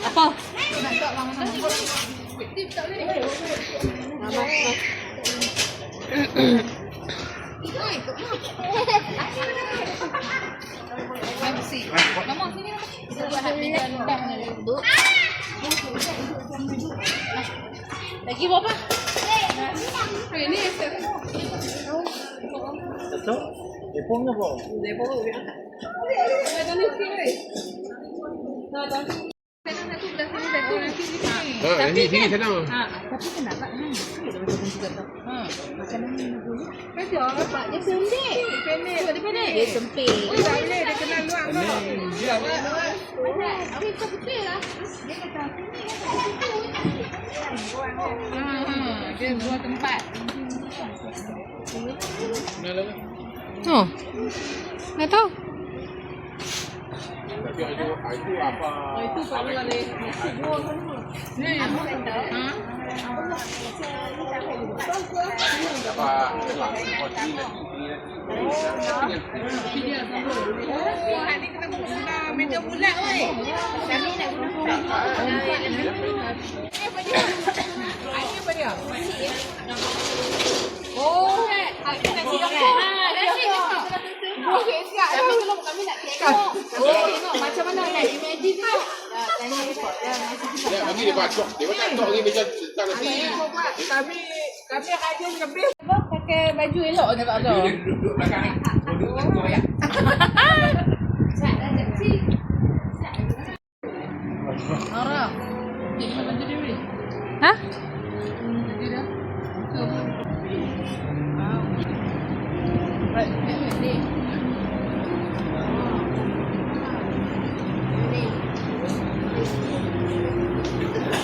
Apa? Lagi berapa? Ini Cocok? Depongnya po. Sini senang. Tapi kenapa? Makanan ni dulu. Kerja dia sempit. Pendek. Dia sempit. Tak boleh dia kena luang tu. Okey, kau betul lah. Dia kata Dia dua tempat. Oh. Nak tahu? Tapi itu apa? Itu perlu ada. Ni apa kata? Apa? Hari kita guna meja bulat oi. Kami nak guna bulat. Ini apa dia? Oh, kita nak siap. Okey, siap. Kami nak tengok. Tengok macam mana nak imagine tu. Tanya report dia. Kami dia bacok. Dia tak tok ni macam tak nasi. Kami ada lebih. Pakai baju elok je tak tahu. Dia duduk belakang ni. Duduk koyak. Arah. Ni baju dia ni. Ha? Baju dia. Right, ni.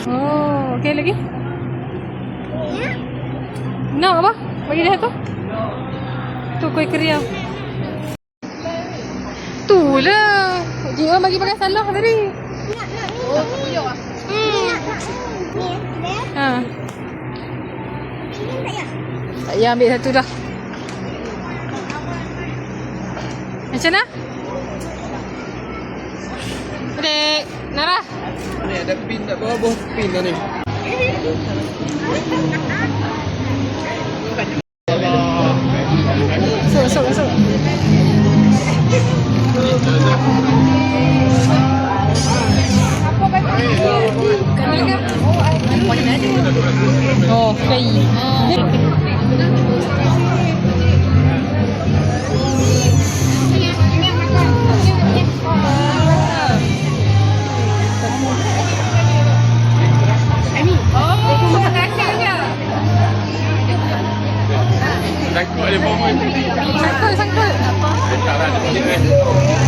Oh, okey lagi. Nak apa? Bagi dia tu. Tu kuih keriam. Tu lah. Dia bagi pakai salah tadi. Oh, tuyuk ah. Ha. Tak payah ambil satu dah. Macam mana? Adik, Nara. Ni ada pin tak bawah pin dah ni. Masuk. Oh, kai. Sangkut dia bawah ni. Sangkut. Tak ada boleh kan.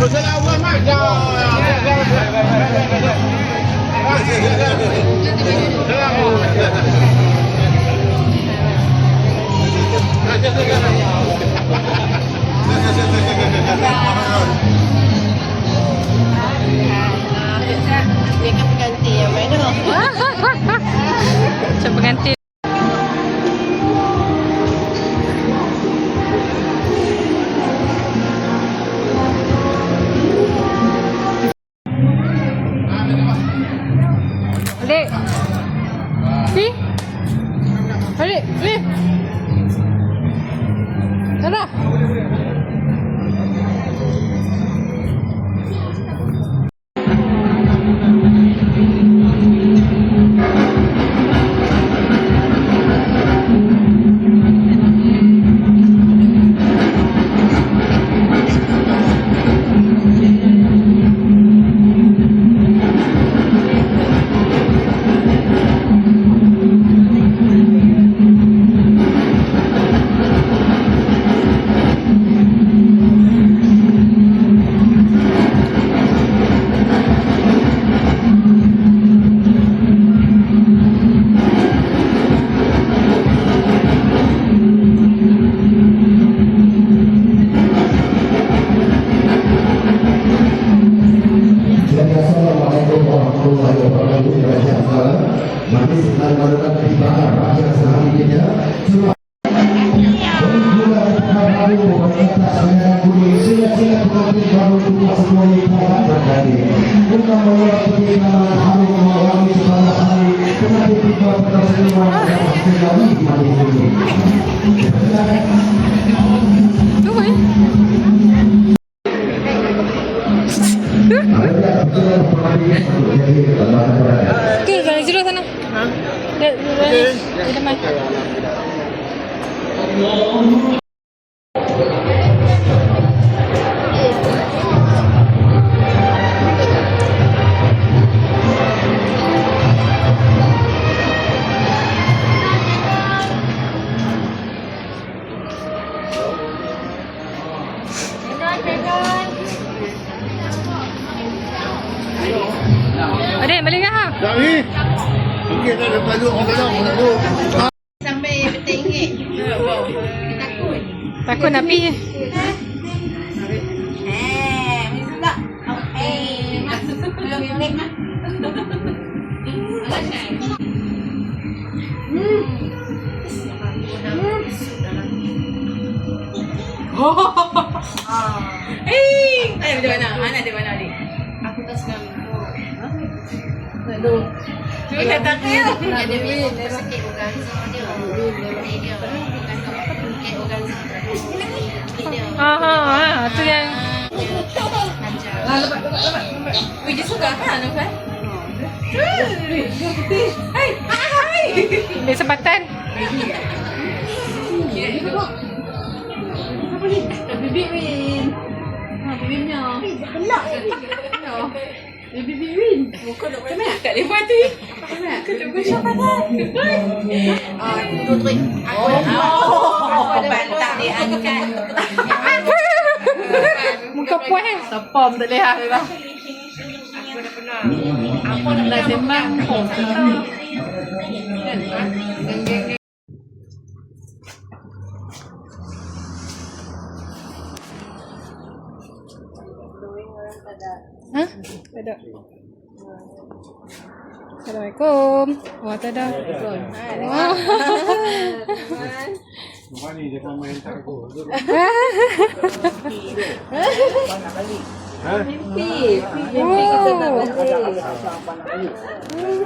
Salam Muhammad. Dia kan pengganti yang mana? Macam pengganti. Adik. Si. Adik, ni. Ada. Bukan Tunggu ya. Okay, jalan juru sana. Di depan. Adik, balik ke ha? Tak ni. Okey, tak ada peluk orang dalam. Sampai RM10. Takut. Takut nak pergi. Pula. Belum klik mah. Macam mana? Mana di mana adik? Aku tak suka minum. Aduh. Cuba datang ke? Ada minum sikit organza dia. Dia bukan sikit organza. Tu yang Lepas. Wih, dia suka kan? Nampak? Hai. dia sempatan. Bibik Win. Bibiknya. Kena. Bibik Win. Muka nak mana? Kat depan tu. Kena siapa dah? Tu trik. Aku ada bantang dia angkat. Muka puas eh. Sepom tak lihat dah. Apa nak sembang? Hah? Tak ada. Assalamualaikum. Wah, tak ada. Nampak ni, dia pun main tak aku.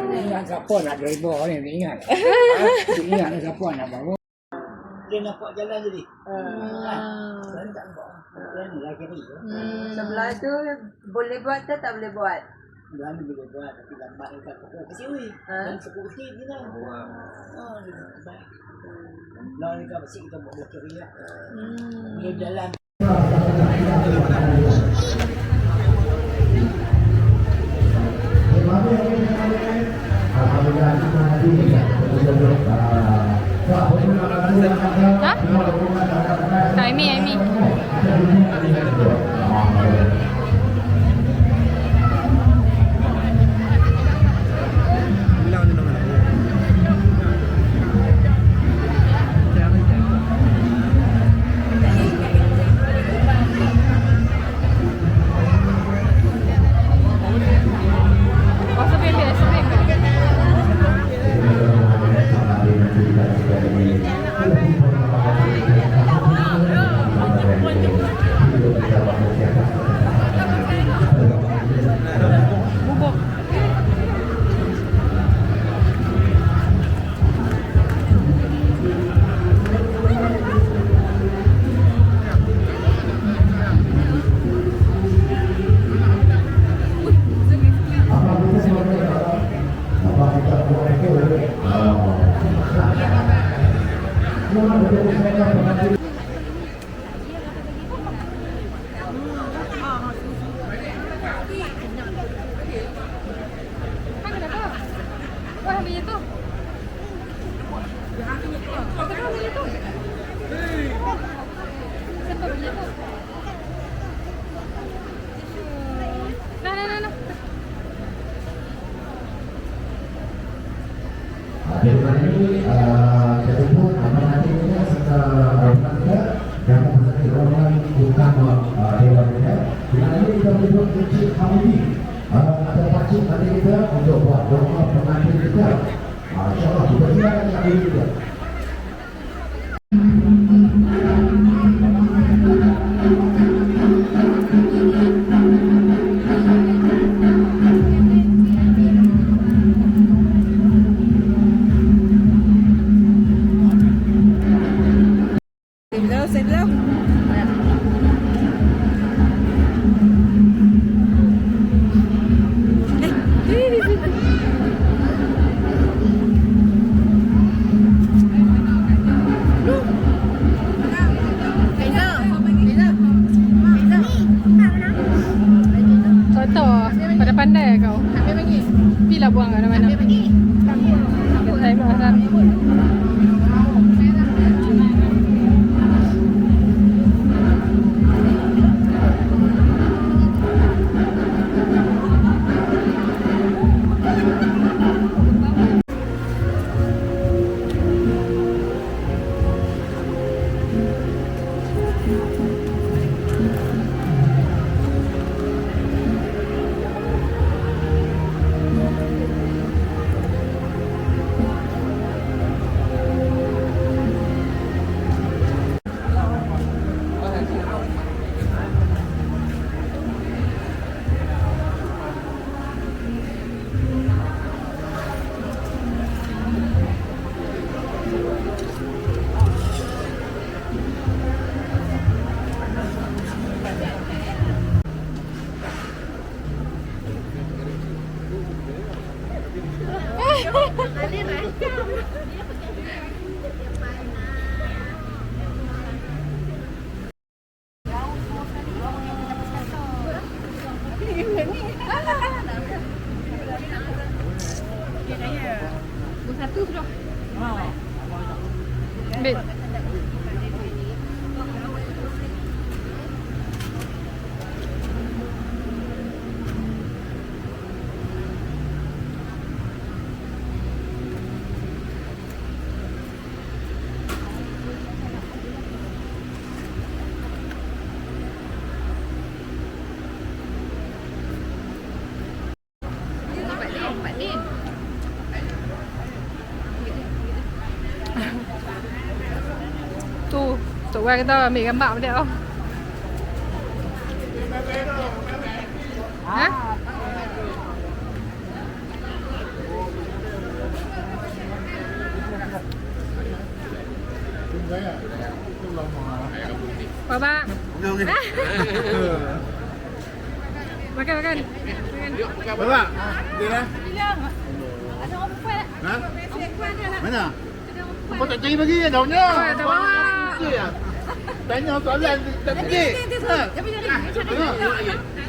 Ingat siapa nak driver ni, ingat. Ingat siapa nak bawa. Dia nampak jalan jadi. Jalan tak nampak. Jalan ni lagi ni. Sebelah tu boleh buat ke tak boleh buat? Jalan ni boleh buat tapi lambat dekat pokok kecil weh. Dan pokok kecil ni lah. Baik. Lawan dekat masih kita buat bocor ni lah. Boleh jalan. Hah? Tak, Amy. Daripada ini, saya pun menantinya serta kita dan mempersatukan rombongan utama Dewan kita. Dengan ini kita berdua kecil kami ada pakcik nanti kita untuk buat doa pengantin kita. InsyaAllah kita silakan kami juga. dah buang kat mana-mana. Saya marah. Satu sudah. Ambil. Pak Din. Tu, Tok Wan kata ambil gambar pada dia. Ha? Baba. Makan, makan. Bapak, dia dah. Bilang. Ada orang perempuan. Ha? Perempuan dia nak. Mana? Kau tak cari bagi daunnya. Oh, tak bawa. Tanya soalan tak pergi. Tapi jadi macam mana?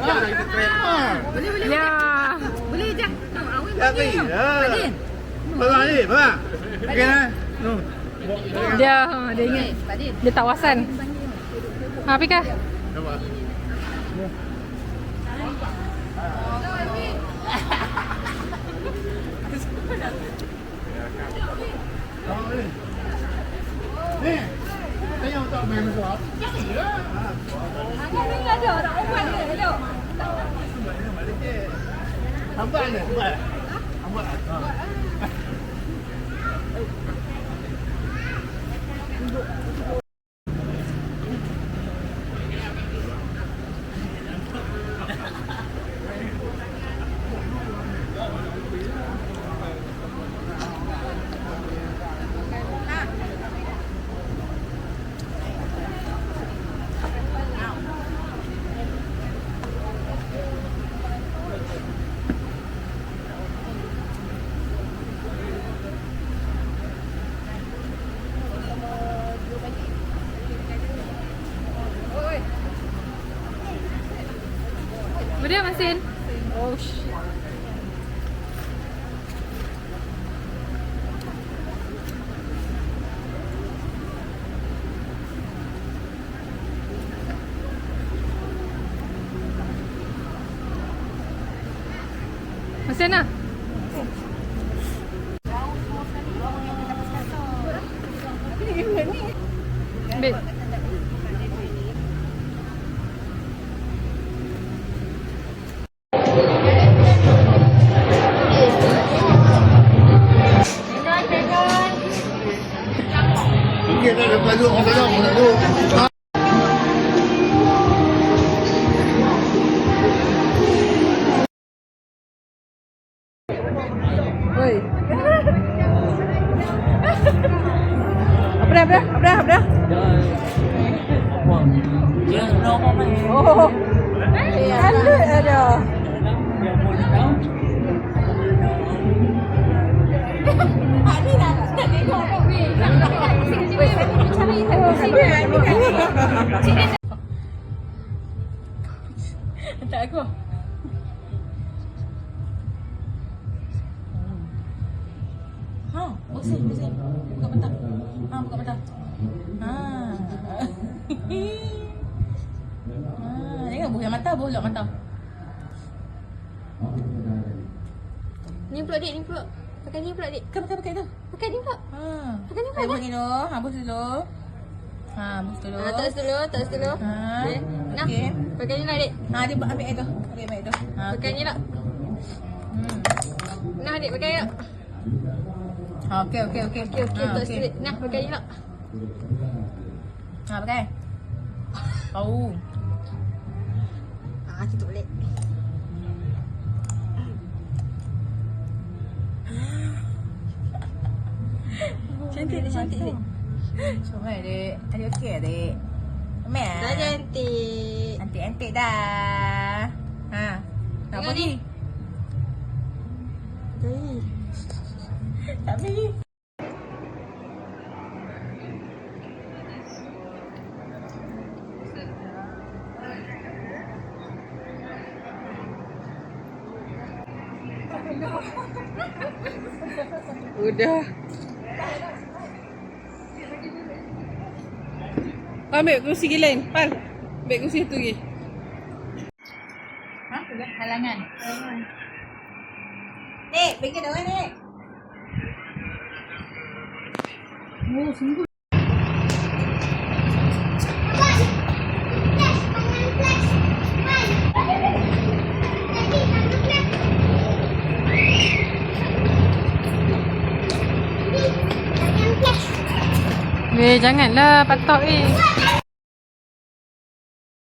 Boleh, boleh. Ya. Boleh je. Awin bagi. Pak Din. Bapak ni, bapak. Okey dah. Tu. Dia ingat. Pak Din. Dia tawasan. Ha, Pika. Bapak. Ni, tanya untuk main masuk. Angkat ni ada orang perempuan dia. Hello. Hambat ni, hambat. Hambat. Dia mesin. Oh shit. Mesin lah. Ambil. Okey dah lepas tu orang dalam nak duduk. Oi. Apa dah? Oh. Ada. Tak aku. bersin. Buka mata. Buka mata. Jangan buka mata, bolak mata. Ni pula dik, ni pula. Pakai ni pula dik. Pakai tu. Pakai ni pula. Pakai ni pula. Buat ni dulu. Habis dulu. Habis dulu. Atas dulu, atas dulu. Okay. Nah, Okey. pakai ni lah dik. Dia ambil air tu. Ambil air tu. Pakai ni lah. Nah dik, pakai ni lah. Okey. Okey, tak straight. Nah, pakai ni lah. Pakai. Tahu. Tutup balik. Cantik dik. Comel adik. Adik okey adik. Comel. Dah cantik. Antik-antik dah. Nak Tengok pergi? Tak pergi. Udah. Ambil kursi lain. Pal. Ambil kursi tu lagi. Halangan. Dek, pergi dah mana dek? Oh, sungguh. Janganlah patok